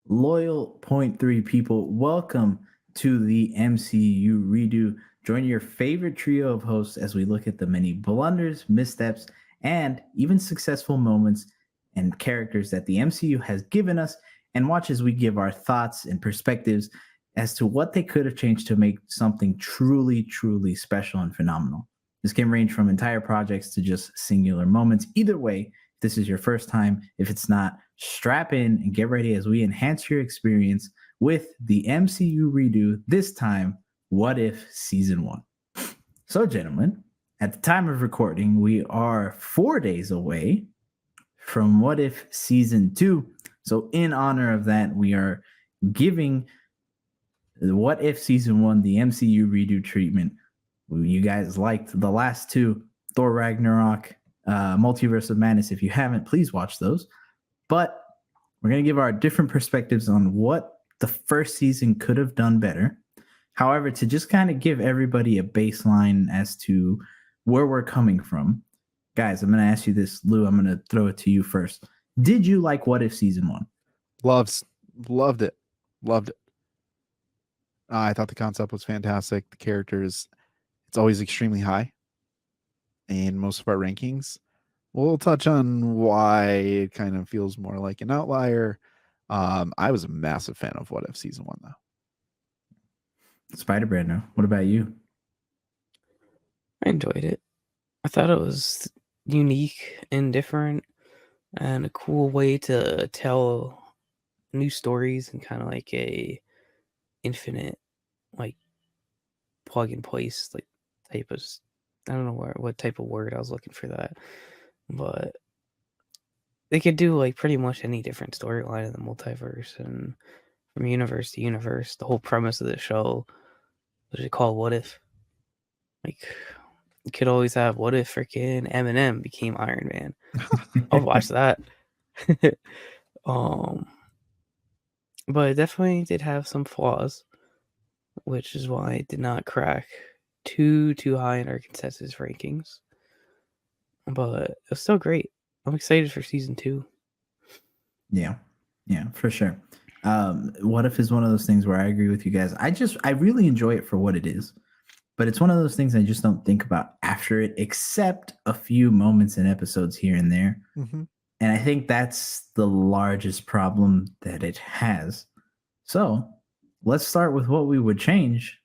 Loyal Point 3 people, welcome to the MCU redo. Join your favorite trio of hosts as we look at the many blunders, missteps, and even successful moments and characters that the MCU has given us, and watch as we give our thoughts and perspectives as to what they could have changed to make something truly, truly special and phenomenal. This can range from entire projects to just singular moments. Either way, if this is your first time, if it's not, strap in and get ready as we enhance your experience with the MCU redo, this time, What If Season 1. So, gentlemen, at the time of recording, we are 4 days away from What If Season 2. So, in honor of that, we are giving What If Season 1 the MCU redo treatment. You guys liked the last two, Thor Ragnarok, Multiverse of Madness. If you haven't, please watch those. But we're going to give our different perspectives on what the first season could have done better. However, to just kind of give everybody a baseline as to where we're coming from, guys, I'm going to ask you this, Lou. I'm going to throw it to you first. Did you like What If Season 1? Loved it. I thought the concept was fantastic. The characters, it's always extremely high in most of our rankings. We'll touch on why it kind of feels more like an outlier. I was a massive fan of What If Season 1, though. Spider Brando, what about you? I enjoyed it. I thought it was unique and different and a cool way to tell new stories and kind of like a infinite like plug and place like type of, I don't know what type of word I was looking for that, but they could do like pretty much any different storyline in the multiverse and from universe to universe. The whole premise of the show was it called What If? Like you could always have what if freaking Eminem became Iron Man. I'll watch that. But it definitely did have some flaws, which is why it did not crack too high in our consensus rankings. But it was still great. I'm excited for season 2. Yeah, for sure. What If is one of those things where I agree with you guys. I really enjoy it for what it is, but it's one of those things I just don't think about after it, except a few moments and episodes here and there. Mm-hmm. And I think that's the largest problem that it has. So let's start with what we would change,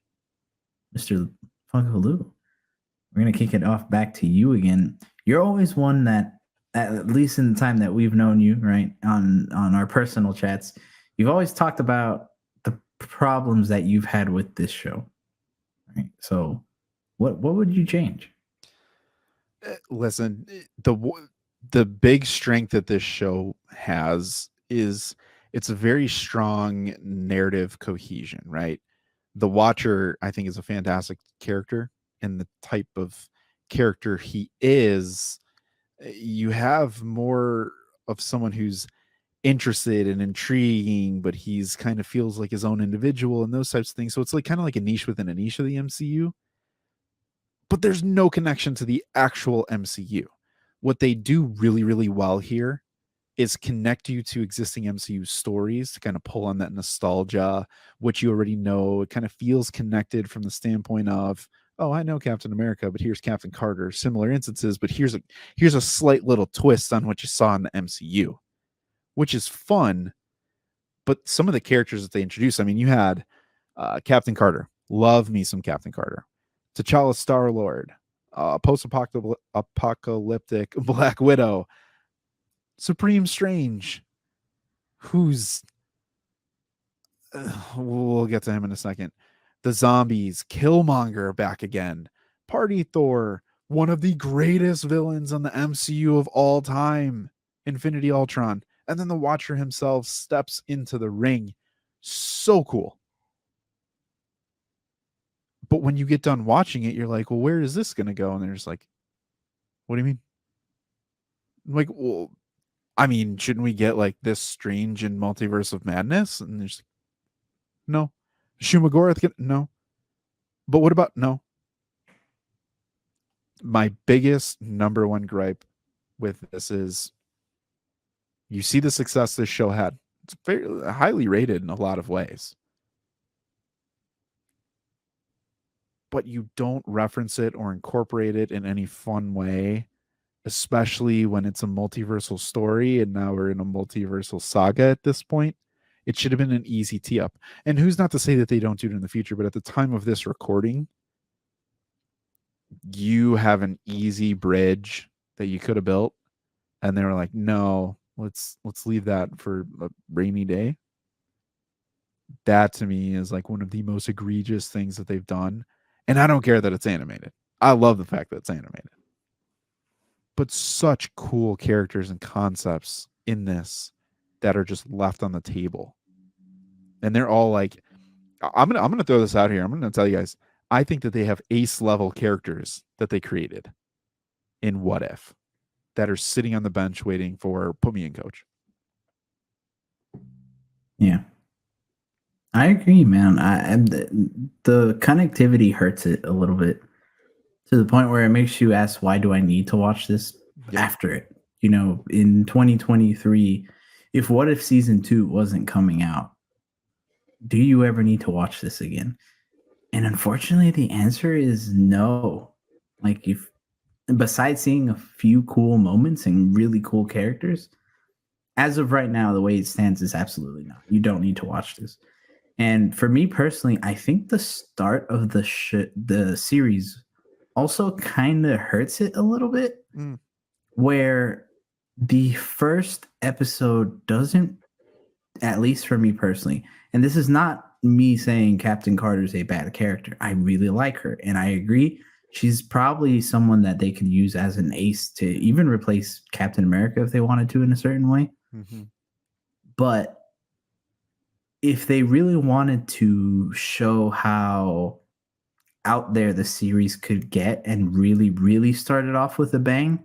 Mr. Funkaloo. We're going to kick it off back to you again. You're always one that, at least in the time that we've known you, right, on our personal chats, you've always talked about the problems that you've had with this show. Right? So what would you change? Listen, the big strength that this show has is it's a very strong narrative cohesion, right? The Watcher, I think, is a fantastic character, and the type of character he is, you have more of someone who's interested and intriguing, but he's kind of feels like his own individual and those types of things. So it's like kind of like a niche within a niche of the MCU. But there's no connection to the actual MCU. What they do really, really well here is connect you to existing MCU stories to kind of pull on that nostalgia, which you already know. It kind of feels connected from the standpoint of, oh, I know Captain America, but here's Captain Carter. Similar instances, but here's a slight little twist on what you saw in the MCU, which is fun. But some of the characters that they introduced, I mean, you had Captain Carter. Love me some Captain Carter. T'Challa Star-Lord, post-apocalyptic Black Widow, Supreme Strange, who's we'll get to him in a second. The zombies, Killmonger back again, Party Thor, one of the greatest villains on the MCU of all time, Infinity Ultron, and then the Watcher himself steps into the ring. So cool. But when you get done watching it, you're like, well, where is this going to go? And they're just like, what do you mean? I'm like, well, I mean, shouldn't we get like this Strange and Multiverse of Madness? And there's like, no. Shumagorath, no. But what about, no. My biggest number one gripe with this is you see the success this show had. It's very highly rated in a lot of ways. But you don't reference it or incorporate it in any fun way, especially when it's a multiversal story and now we're in a multiversal saga at this point. It should have been an easy tee up. And who's not to say that they don't do it in the future, but at the time of this recording, you have an easy bridge that you could have built, and they were like, no, let's leave that for a rainy day. That to me is like one of the most egregious things that they've done. And I don't care that it's animated. I love the fact that it's animated. But such cool characters and concepts in this that are just left on the table. And they're all like, I'm gonna throw this out here. I'm gonna tell you guys, I think that they have ace level characters that they created in What If that are sitting on the bench waiting for put me in, coach. Yeah. I agree, man. The connectivity hurts it a little bit to the point where it makes you ask, why do I need to watch this after it? You know, in 2023, if What If season 2 wasn't coming out, do you ever need to watch this again? And unfortunately, the answer is no. Like, if besides seeing a few cool moments and really cool characters, as of right now, the way it stands is absolutely not. You don't need to watch this. And for me personally, I think the start of the series also kind of hurts it a little bit, where the first episode doesn't, at least for me personally, and this is not me saying Captain Carter's a bad character. I really like her, and I agree. She's probably someone that they could use as an ace to even replace Captain America if they wanted to in a certain way. Mm-hmm. But if they really wanted to show how out there the series could get and really, really start it off with a bang,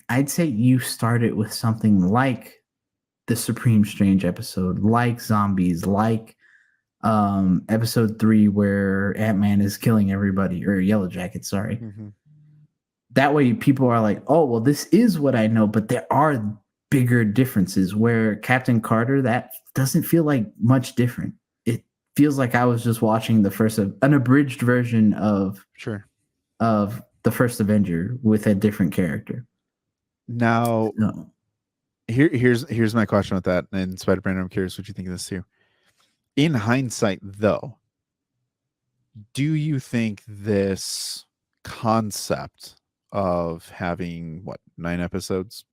I'd say you start it with something like the Supreme Strange episode, like Zombies, like episode 3 where Ant-Man is killing everybody, or Yellow Jacket, sorry. Mm-hmm. That way people are like, oh, well, this is what I know, but there are bigger differences where Captain Carter, that doesn't feel like much different. It feels like I was just watching the first an abridged version of the first Avenger with a different character. Now, No. here's my question with that. And Spider-Man, I'm curious what you think of this too. In hindsight, though, do you think this concept of having 9 episodes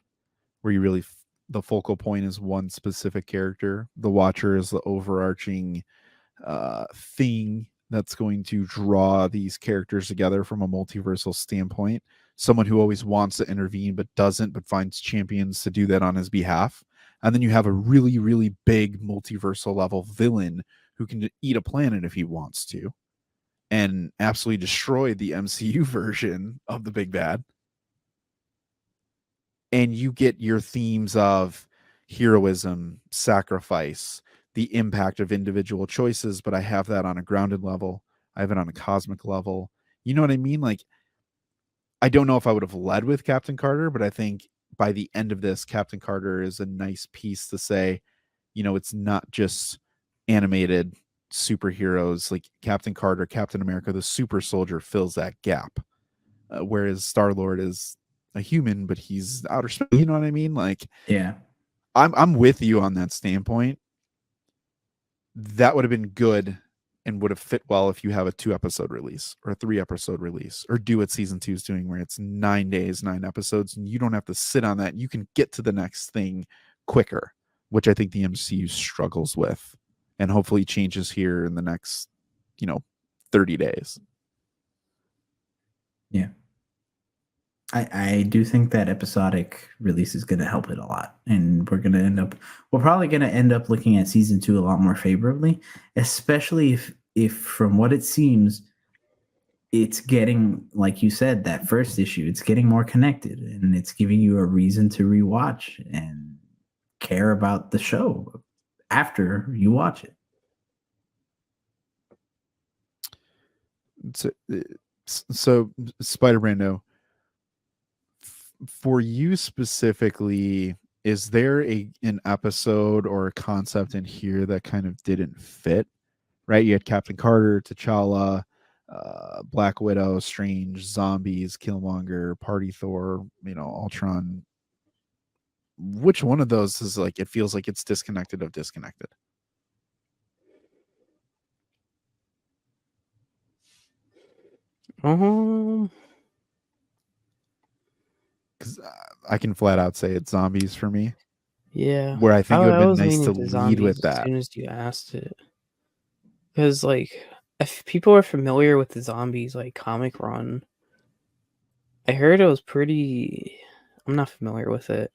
where you really the focal point is one specific character, the Watcher is the overarching thing that's going to draw these characters together from a multiversal standpoint, someone who always wants to intervene but doesn't, but finds champions to do that on his behalf, and then you have a really, really big multiversal level villain who can eat a planet if he wants to and absolutely destroy the MCU version of the big bad. And you get your themes of heroism, sacrifice, the impact of individual choices, but I have that on a grounded level. I have it on a cosmic level. You know what I mean? Like, I don't know if I would have led with Captain Carter, but I think by the end of this, Captain Carter is a nice piece to say, it's not just animated superheroes. Like Captain Carter, Captain America, the super soldier fills that gap. Whereas Star-Lord is a human, but he's outer space. You know what I mean? Like, Yeah, I'm with you on that standpoint. That would have been good and would have fit well if you have a 2-episode release or a 3-episode release, or do what season 2 is doing, where it's 9 days, 9 episodes, and you don't have to sit on that. You can get to the next thing quicker, which I think the MCU struggles with, and hopefully changes here in the next, 30 days. Yeah. I do think that episodic release is going to help it a lot. And we're probably going to end up looking at season 2 a lot more favorably, especially if from what it seems, it's getting, like you said, that first issue, it's getting more connected and it's giving you a reason to rewatch and care about the show after you watch it. So Spider-Brando, for you specifically, is there an episode or a concept in here that kind of didn't fit? Right, you had Captain Carter, T'Challa, Black Widow, Strange, zombies, Killmonger, Party Thor, Ultron. Which one of those is like, it feels like it's disconnected of disconnected? Um, Because I can flat out say it's zombies for me. yeah. Where I think it would I have been was nice to leaning to lead with zombies as that. soon as you asked it, because like if people are familiar with the zombies like comic run, I heard it was pretty. I'm not familiar with it.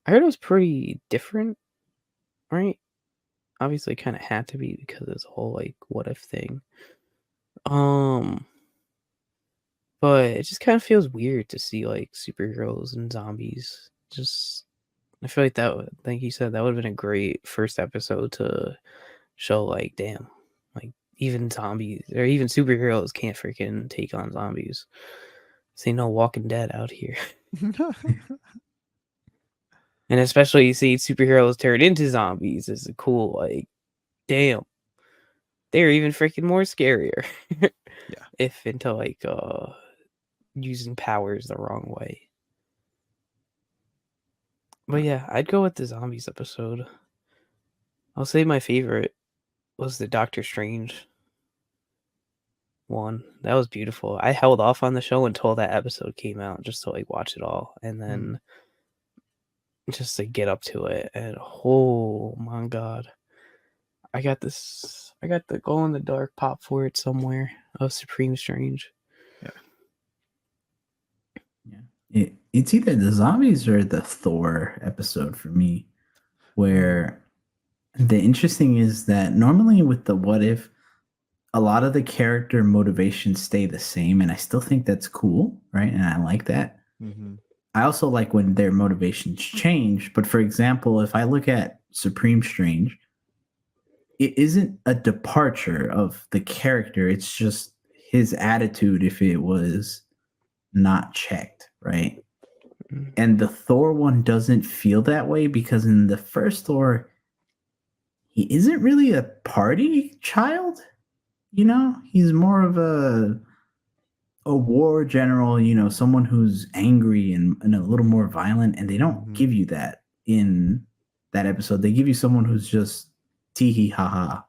I heard it was pretty different, right? Obviously, kind of had to be because of this whole like what if thing. Um, but it just kind of feels weird to see like superheroes and zombies. Just I feel like that would, like you said, that would have been a great first episode to show like, damn, like even zombies or even superheroes can't freaking take on zombies. See no Walking Dead out here. And especially you see superheroes turn into zombies is a cool, like, damn. They're even freaking more scarier. Yeah. If into like using powers the wrong way. But yeah, I'd go with the zombies episode. I'll say my favorite was the Doctor Strange one. That was beautiful. I held off on the show until that episode came out just to like watch it all and then just to get up to it. And oh my god. I got the glow in the dark pop for it somewhere of Supreme Strange. It's either the zombies or the Thor episode for me, where the interesting is that normally with the what if, a lot of the character motivations stay the same, and I still think that's cool, right? And I like that. I also like when their motivations change. But for example, if I look at Supreme Strange, it isn't a departure of the character. It's just his attitude if it was not checked, right? And the Thor one doesn't feel that way because in the first Thor, he isn't really a party child. He's more of a war general, someone who's angry and a little more violent, and they don't give you that in that episode. They give you someone who's just tee hee ha ha.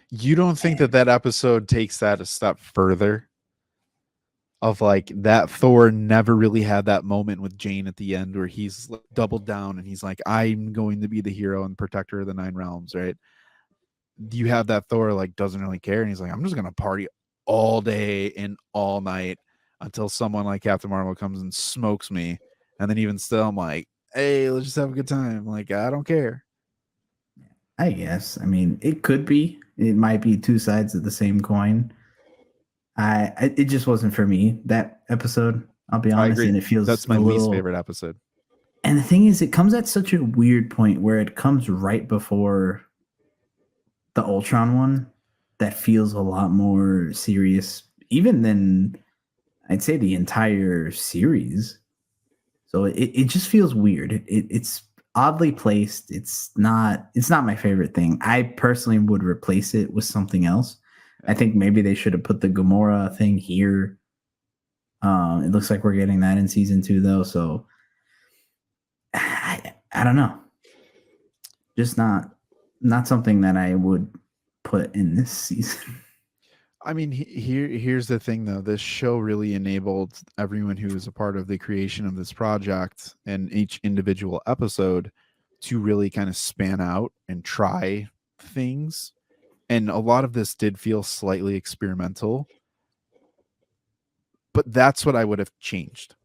You don't think that episode takes that a step further? Of like that Thor never really had that moment with Jane at the end where he's like doubled down and he's like, I'm going to be the hero and protector of the 9 realms, right? You have that Thor like doesn't really care and he's like, I'm just gonna party all day and all night until someone like Captain Marvel comes and smokes me. And then even still I'm like, hey, let's just have a good time. Like, I don't care. I guess. I mean, it could be. It might be two sides of the same coin. It just wasn't for me, that episode. I'll be honest. I agree. And it feels that's my least favorite episode. And the thing is, it comes at such a weird point where it comes right before the Ultron one that feels a lot more serious, even than I'd say the entire series. So it just feels weird. It's oddly placed. It's not my favorite thing. I personally would replace it with something else. I think maybe they should have put the Gamora thing here. It looks like we're getting that in season 2 though. So I don't know. Just not something that I would put in this season. I mean, here's the thing though. This show really enabled everyone who was a part of the creation of this project and each individual episode to really kind of span out and try things. And a lot of this did feel slightly experimental. But that's what I would have changed.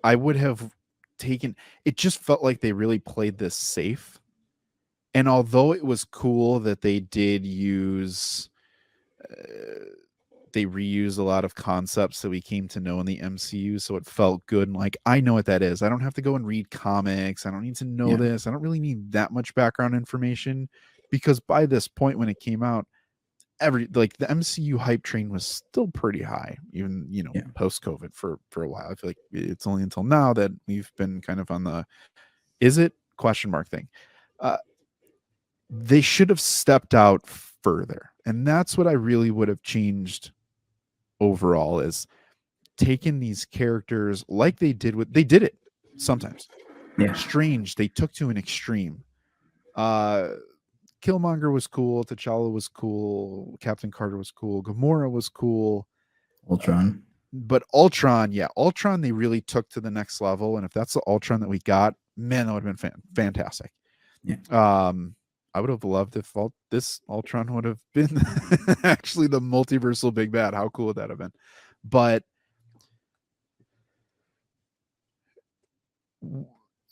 I would have taken, it just felt like they really played this safe. And although it was cool that they did use, they reused a lot of concepts that we came to know in the MCU, so it felt good. And like, I know what that is. I don't have to go and read comics. I don't need to know this. I don't really need that much background information because by this point when it came out, the MCU hype train was still pretty high, even post COVID for a while. I feel like it's only until now that we've been kind of on the, is it question mark thing. They should have stepped out further. And that's what I really would have changed overall, is taken these characters like they did it sometimes. Yeah. Strange, they took to an extreme. Killmonger was cool, T'Challa was cool, Captain Carter was cool, Gamora was cool. Ultron. But Ultron, they really took to the next level. And if that's the Ultron that we got, man, that would have been fantastic. Yeah. I would have loved if this Ultron would have been actually the multiversal big bad. How cool would that have been? But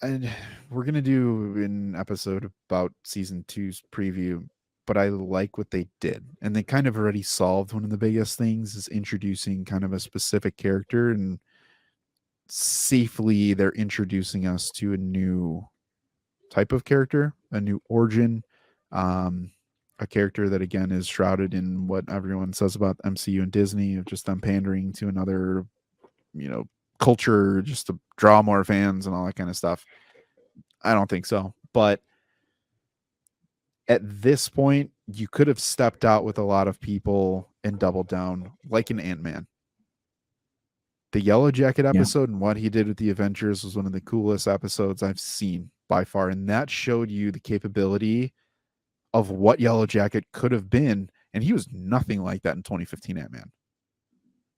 and we're gonna do an episode about season 2's preview, but I like what they did, and they kind of already solved one of the biggest things, is introducing kind of a specific character, and safely they're introducing us to a new type of character, a new origin, a character that again is shrouded in what everyone says about MCU and Disney, of just them pandering to another, culture just to draw more fans and all that kind of stuff. I don't think so. But at this point, you could have stepped out with a lot of people and doubled down, like an Ant-Man. The Yellow Jacket episode and what he did with the Avengers was one of the coolest episodes I've seen by far. And that showed you the capability of what Yellow Jacket could have been. And he was nothing like that in 2015 Ant-Man.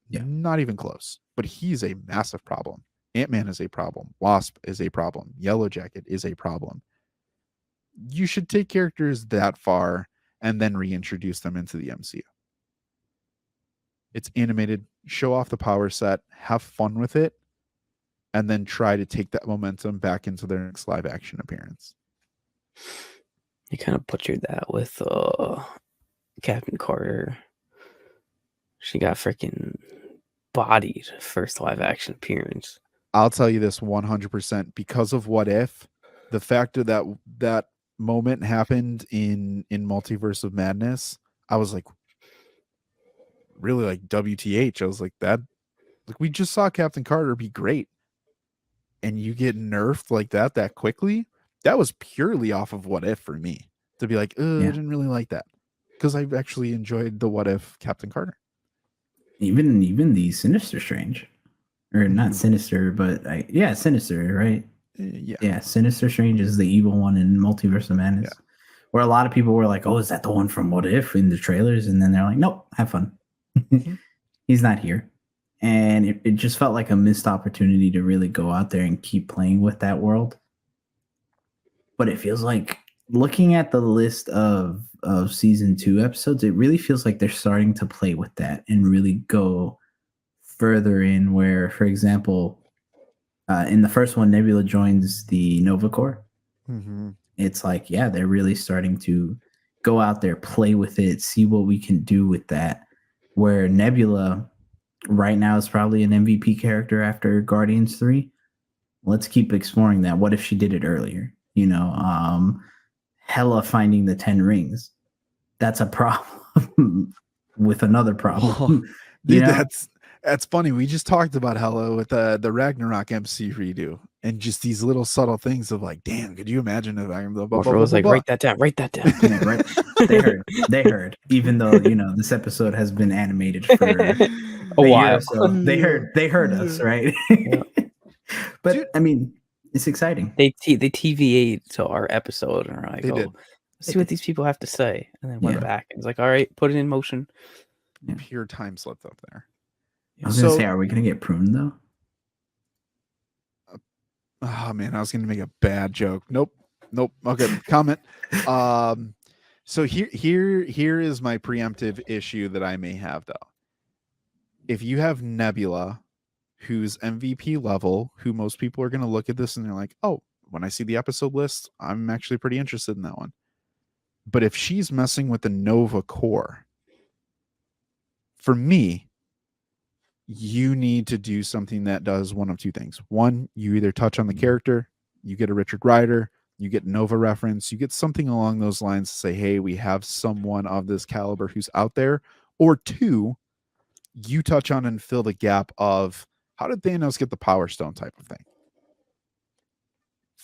Yeah. Not even close. But he's a massive problem. Ant-Man is a problem. Wasp is a problem. Yellow Jacket is a problem. You should take characters that far and then reintroduce them into the MCU. It's animated. Show off the power set. Have fun with it. And then try to take that momentum back into their next live action appearance. You kind of butchered that with Captain Carter. She got freaking bodied first live action appearance. I'll tell you this 100% because of What If, the fact that that moment happened in Multiverse of Madness, I was like, really like WTH. I was like, that, like, we just saw Captain Carter be great, and you get nerfed like that quickly. That was purely off of What If for me, to be like, I didn't really like that, because I've actually enjoyed the What If Captain Carter. Even the Sinister Strange, or not Sinister, but Sinister, right? Yeah. Sinister Strange is the evil one in Multiverse of Madness, where a lot of people were like, "Oh, is that the one from What If?" in the trailers, and then they're like, "Nope, have fun." He's not here, and it just felt like a missed opportunity to really go out there and keep playing with that world. But it feels like, looking at the list of season 2 episodes, it really feels like they're starting to play with that and really go further in, where, for example, in the first one, Nebula joins the Nova Corps. It's like, they're really starting to go out there, play with it, see what we can do with that. Where Nebula right now is probably an MVP character after Guardians 3. Let's keep exploring that. What if she did it earlier? Hela finding the 10 rings. That's a problem with another problem. Dude, that's funny. We just talked about Hela with the Ragnarok MC redo, and just these little subtle things of like, damn, could you imagine if I was like, write that down. Yeah, right. They heard. Even though this episode has been animated for a while, so they heard us, right? But dude, I mean, it's exciting. They TVA'd to our episode and are like, did. See what these people have to say, and then went back and was like, all right, put it in motion. Pure time slipped up there. I was gonna say, are we gonna get pruned though? Oh man, I was gonna make a bad joke. Nope. Okay, comment. So here is my preemptive issue that I may have though. If you have Nebula, who's MVP level, who most people are gonna look at this and they're like, oh, when I see the episode list, I'm actually pretty interested in that one. But if she's messing with the Nova Corps, for me, you need to do something that does one of two things. One, you either touch on the character, you get a Richard Rider, you get Nova reference, you get something along those lines to say, hey, we have someone of this caliber who's out there. Or two, you touch on and fill the gap of, how did Thanos get the Power Stone type of thing?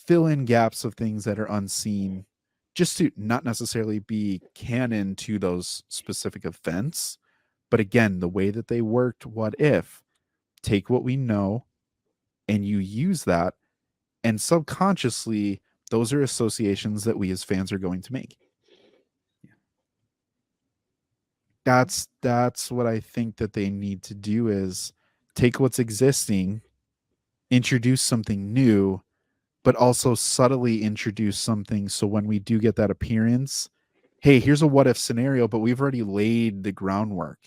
fill in gaps of things that are unseen, just to not necessarily be canon to those specific events. But again, the way that they worked, what if, take what we know and you use that, and subconsciously, those are associations that we as fans are going to make. That's what I think that they need to do, is take what's existing, introduce something new, but also subtly introduce something, so when we do get that appearance, hey, here's a what if scenario, but we've already laid the groundwork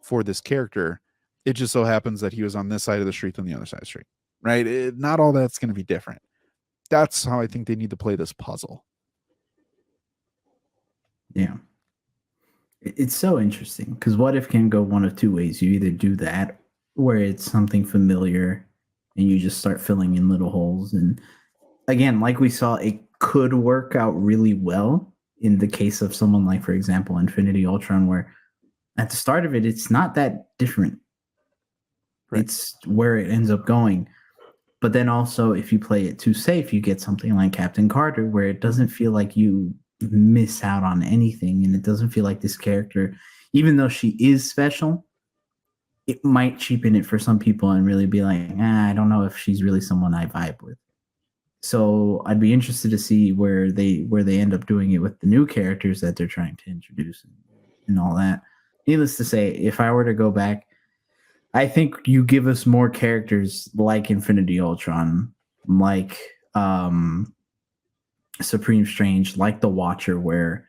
for this character. It just so happens that he was on this side of the street than the other side of the street, right? Not all that's going to be different. That's how I think they need to play this puzzle. Yeah. It's so interesting because what if can go one of two ways. You either do that where it's something familiar and you just start filling in little holes. And again, like we saw, it could work out really well in the case of someone like, for example, Infinity Ultron, where at the start of it, it's not that different. Right. It's where it ends up going. But then also, if you play it too safe, you get something like Captain Carter, where it doesn't feel like you miss out on anything. And it doesn't feel like this character, even though she is special, it might cheapen it for some people and really be like, I don't know if she's really someone I vibe with. So I'd be interested to see where they end up doing it with the new characters that they're trying to introduce and all that. Needless to say, if I were to go back, I think you give us more characters like Infinity Ultron, like Supreme Strange, like the Watcher, where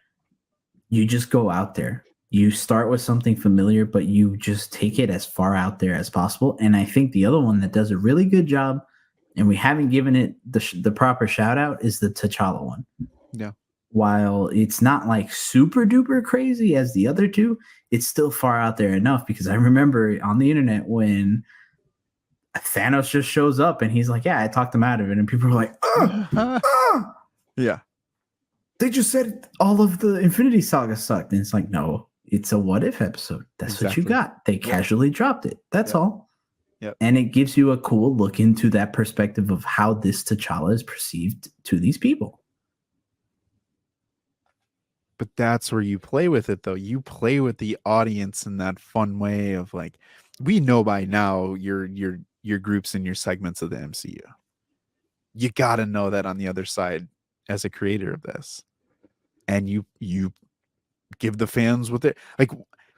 you just go out there. You start with something familiar, but you just take it as far out there as possible. And I think the other one that does a really good job, and we haven't given it the proper shout out, is the T'Challa one. Yeah. While it's not like super duper crazy as the other two, it's still far out there enough, because I remember on the internet when Thanos just shows up and he's like, yeah, I talked him out of it. And people are like, yeah. They just said all of the Infinity Saga sucked. And it's like, no, it's a what if episode. That's exactly what you got. They casually dropped it. That's all. Yep. And it gives you a cool look into that perspective of how this T'Challa is perceived to these people. But that's where you play with it, though. You play with the audience in that fun way of like, we know by now your groups and your segments of the MCU. You got to know that on the other side as a creator of this. And you give the fans what they like.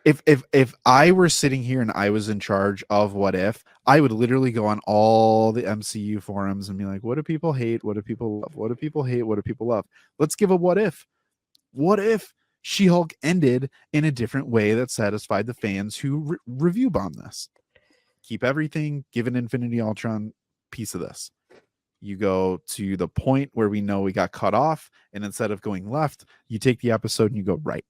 If I were sitting here and I was in charge of What If, I would literally go on all the MCU forums and be like, what do people hate? What do people love? What do people hate? What do people love? Let's give a what if. What if She-Hulk ended in a different way that satisfied the fans who review bombed this? Keep everything, give an Infinity Ultron piece of this. You go to the point where we know we got cut off, and instead of going left, you take the episode and you go right.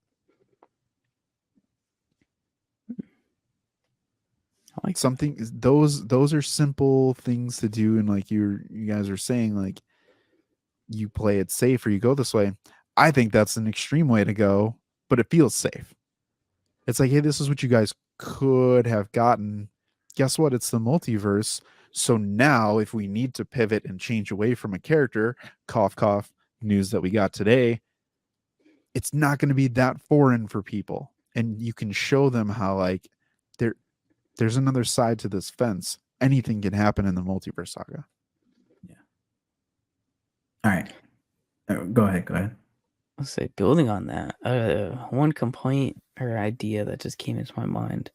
I like something those are simple things to do, and like you guys are saying, like you play it safe or you go this way. I think that's an extreme way to go, but it feels safe. It's like, hey, this is what you guys could have gotten. Guess what? It's the multiverse. So now if we need to pivot and change away from a character, cough, cough, news that we got today, it's not going to be that foreign for people. And you can show them how like there's another side to this fence. Anything can happen in the multiverse saga. Yeah. All right. Go ahead. I'll say, building on that, one complaint or idea that just came into my mind.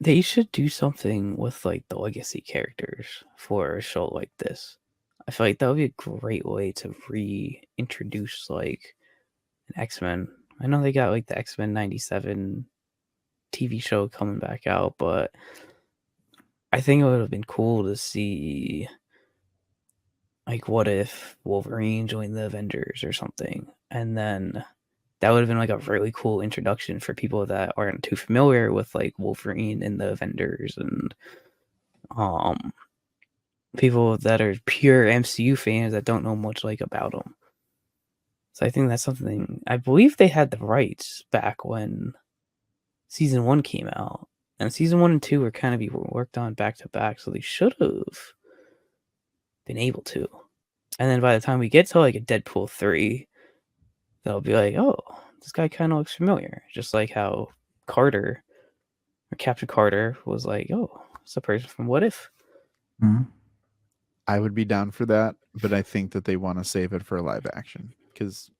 They should do something with like the legacy characters for a show like this. I feel like that would be a great way to reintroduce like an X-Men. I know they got like the X-Men 97 TV show coming back out, but I think it would have been cool to see like what if Wolverine joined the Avengers or something, and then that would have been like a really cool introduction for people that aren't too familiar with like Wolverine and the Avengers, and people that are pure MCU fans that don't know much like about them. So I think that's something. I believe they had the rights back when season 1 came out, and season 1 and 2 were kind of be worked on back to back, so they should have been able to. And then by the time we get to like a Deadpool 3, they'll be like, oh, this guy kind of looks familiar. Just like how Carter or Captain Carter was like, oh, it's a person from What If. Mhm. I would be down for that, but I think that they want to save it for a live action because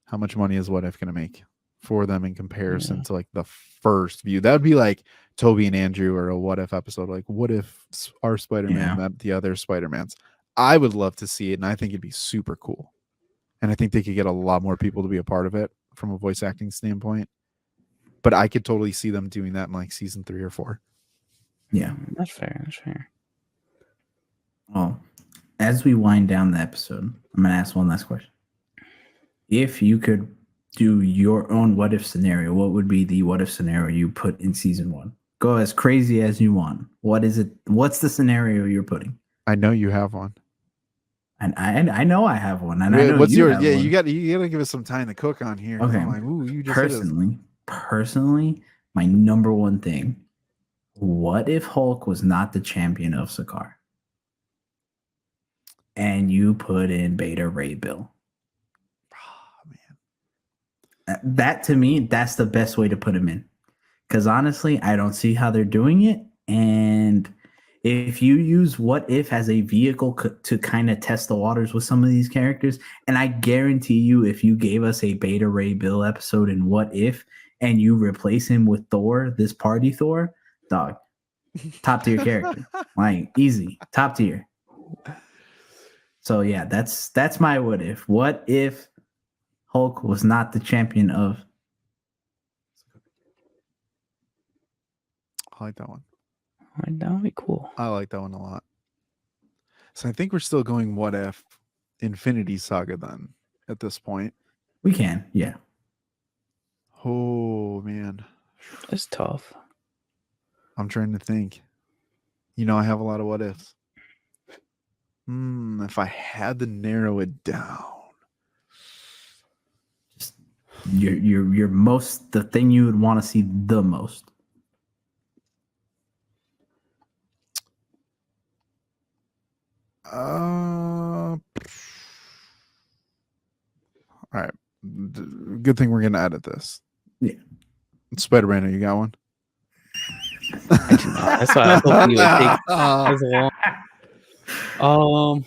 how much money is What If going to make for them in comparison to like the first view? That would be like Toby and Andrew or a What If episode. Like, what if our Spider-Man met the other Spider-Mans? I would love to see it, and I think it'd be super cool. And I think they could get a lot more people to be a part of it from a voice acting standpoint. But I could totally see them doing that in like season 3 or 4. Yeah. That's fair. That's fair. Well, as we wind down the episode, I'm going to ask one last question. If you could do your own what if scenario, what would be the what if scenario you put in season 1? Go as crazy as you want. What is it? What's the scenario you're putting? I know you have one. And I know I have one. And I know what's you yours? have Yeah, one. you got to give us some time to cook on here. Okay. I'm like, ooh, you just hit us. Personally, my number one thing. What if Hulk was not the champion of Sakaar? And you put in Beta Ray Bill. Oh, man. That to me, that's the best way to put him in. Because honestly, I don't see how they're doing it. And if you use What If as a vehicle to kind of test the waters with some of these characters, and I guarantee you, if you gave us a Beta Ray Bill episode in What If and you replace him with Thor, this party Thor, dog, top tier character. Like, easy, top tier. So yeah, that's my what if. What if Hulk was not the champion of? I like that one. That would be cool. I like that one a lot. So I think we're still going what if Infinity Saga then at this point. We can, yeah. Oh man. It's tough. I'm trying to think. You know, I have a lot of what ifs. If I had to narrow it down. Just your most, the thing you would want to see the most. All right. Good thing we're gonna edit this. Yeah. Spider-Man, you got one? That's why I was hoping you would take as long.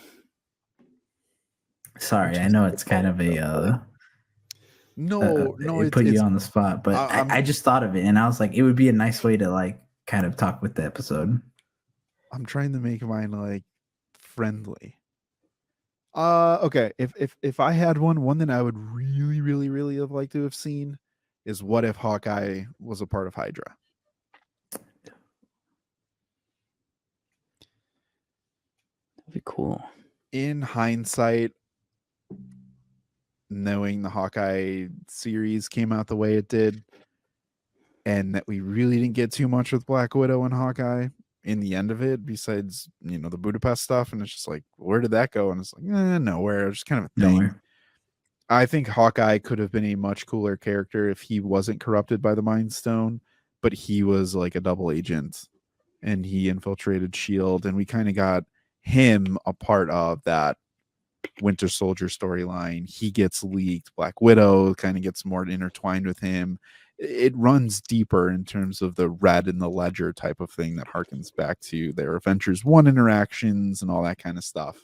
Sorry, I know it's kind of a no, it put you on the spot, but I just thought of it and I was like, it would be a nice way to like kind of talk with the episode. I'm trying to make mine like friendly. Okay. If I had one that I would really have liked to have seen is what if Hawkeye was a part of Hydra? That'd be cool. In hindsight, knowing the Hawkeye series came out the way it did, and that we really didn't get too much with Black Widow and Hawkeye in the end of it, besides, you know, the Budapest stuff, and it's just like, where did that go? And it's like, nowhere. It's just kind of a thing. Nowhere. I think Hawkeye could have been a much cooler character if he wasn't corrupted by the Mind Stone, but he was like a double agent and he infiltrated S.H.I.E.L.D. and we kind of got him a part of that Winter Soldier storyline. He gets leaked. Black Widow kind of gets more intertwined with him. It runs deeper in terms of the Red and the Ledger type of thing that harkens back to their Avengers 1 interactions and all that kind of stuff.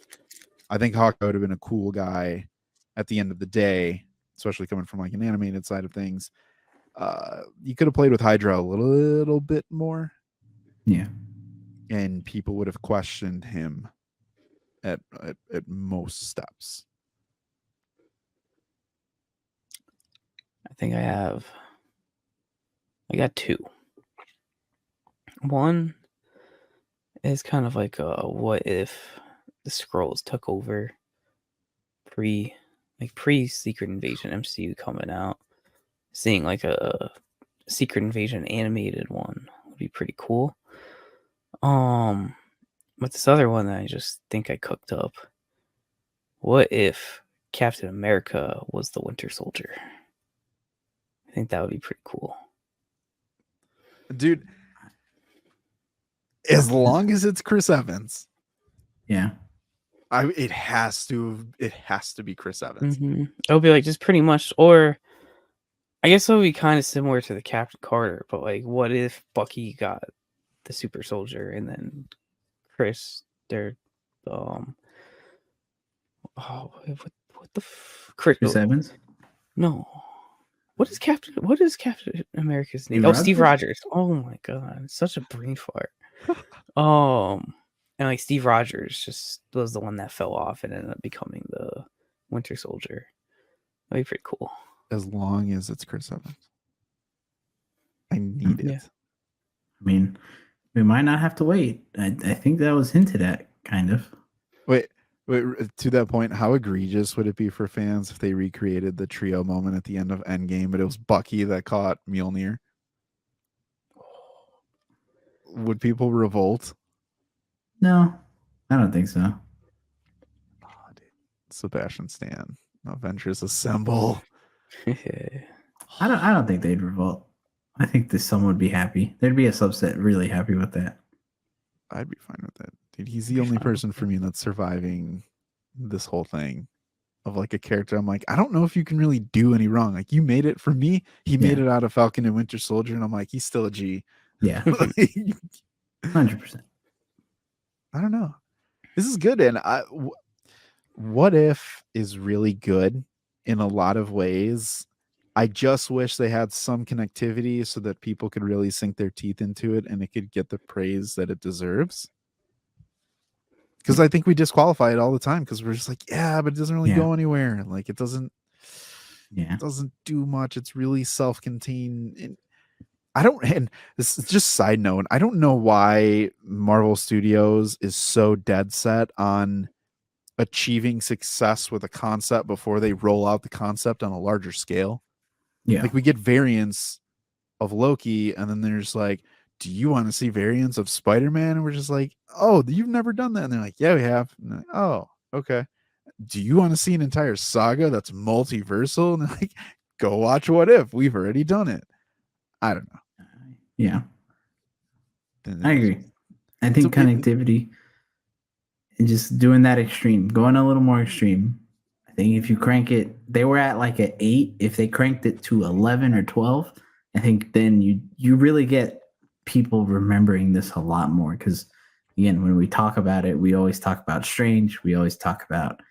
I think Hawkeye would have been a cool guy at the end of the day, especially coming from like an animated side of things. You could have played with Hydra a little bit more. Yeah. And people would have questioned him at most steps. I think I got two. One is kind of like what if the Skrulls took over pre Secret Invasion MCU coming out. Seeing like a Secret Invasion animated one would be pretty cool. But this other one that I just think I cooked up. What if Captain America was the Winter Soldier? I think that would be pretty cool. Dude, as long as it's Chris Evans. Yeah. It has to be Chris Evans. It'll be like just pretty much, or I guess it'll be kind of similar to the Captain Carter, but like, what if Bucky got the super soldier and then Chris, their oh, what the Chris Evans. No. What is Captain America's name? Steve Steve Rogers? Rogers. Oh my god, such a brain fart. And like Steve Rogers just was the one that fell off and ended up becoming the Winter Soldier. That'd be pretty cool. As long as it's Chris Evans. I need it. Yeah. I mean, we might not have to wait. I think that was hinted at, kind of. Wait, to that point, how egregious would it be for fans if they recreated the trio moment at the end of Endgame, but it was Bucky that caught Mjolnir? Would people revolt? No, I don't think so. Oh, dude. Sebastian Stan, Avengers Assemble. I don't think they'd revolt. I think that someone would be happy. There'd be a subset really happy with that. I'd be fine with that. Dude, he's the only person for me that's surviving this whole thing of like a character. I'm like, I don't know if you can really do any wrong. Like, you made it. For me, he made it out of Falcon and Winter Soldier, and I'm like, he's still a G. Yeah. 100%. I don't know. This is good. And What If is really good in a lot of ways. I just wish they had some connectivity so that people could really sink their teeth into it and it could get the praise that it deserves. Because I think we disqualify it all the time because we're just like, yeah, but it doesn't really go anywhere. Like, it doesn't do much. It's really self-contained. And this is just side note, I don't know why Marvel Studios is so dead set on achieving success with a concept before they roll out the concept on a larger scale. Yeah. Like, we get variants of Loki, and then there's like, do you want to see variants of Spider-Man? And we're just like, oh, you've never done that. And they're like, yeah, we have. And like, oh, okay. Do you want to see an entire saga that's multiversal? And they're like, go watch What If. We've already done it. I don't know. Yeah. I agree. I think connectivity and just doing that extreme, going a little more extreme. I think if you crank it, they were at like an 8. If they cranked it to 11 or 12, I think then you really get people remembering this a lot more. Because again, when we talk about it, we always talk about Strange. We always talk about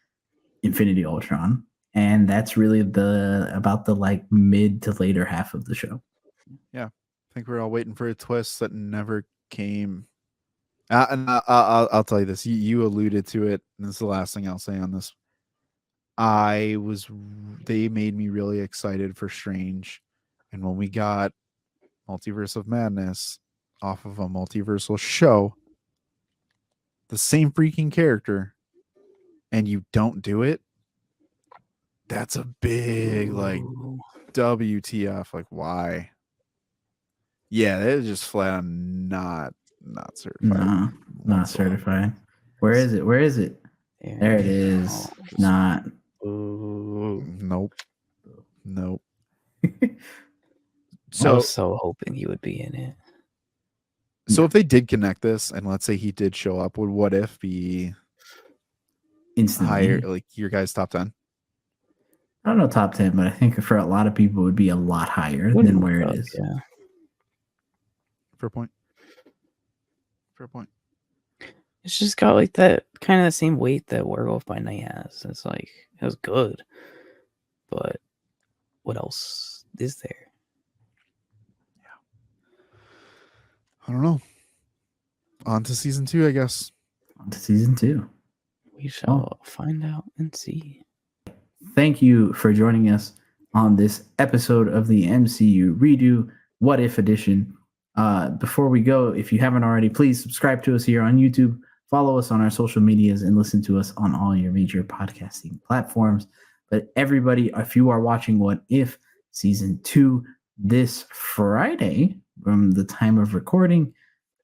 Infinity Ultron, and that's really about the like mid to later half of the show. Yeah, I think we're all waiting for a twist that never came. And I'll tell you this. You alluded to it, and this is the last thing I'll say on this. They made me really excited for Strange, and when we got Multiverse of Madness off of a multiversal show, the same freaking character, and you don't do it, that's a big like WTF. Like, why? Yeah, they're just flat on not certified. No, not certified. Where is it? Yeah. There it is. Not. Nope. I was so hoping he would be in it. So if they did connect this, and let's say he did show up, would What If be instantly higher? Like your guys' top 10? I don't know top 10, but I think for a lot of people it would be a lot higher than where it is. Yeah. Fair point. It's just got like that kind of the same weight that Werewolf by Night has. It's like, it was good, but what else is there? I don't know. On to season 2, I guess. On to season 2. We shall find out and see. Thank you for joining us on this episode of the MCU Redo What If Edition. Before we go, if you haven't already, please subscribe to us here on YouTube, follow us on our social medias, and listen to us on all your major podcasting platforms. But everybody, if you are watching What If Season 2 this Friday from the time of recording,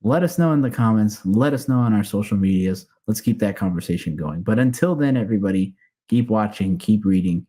let us know in the comments. Let us know on our social medias. Let's keep that conversation going. But until then, everybody, keep watching, keep reading,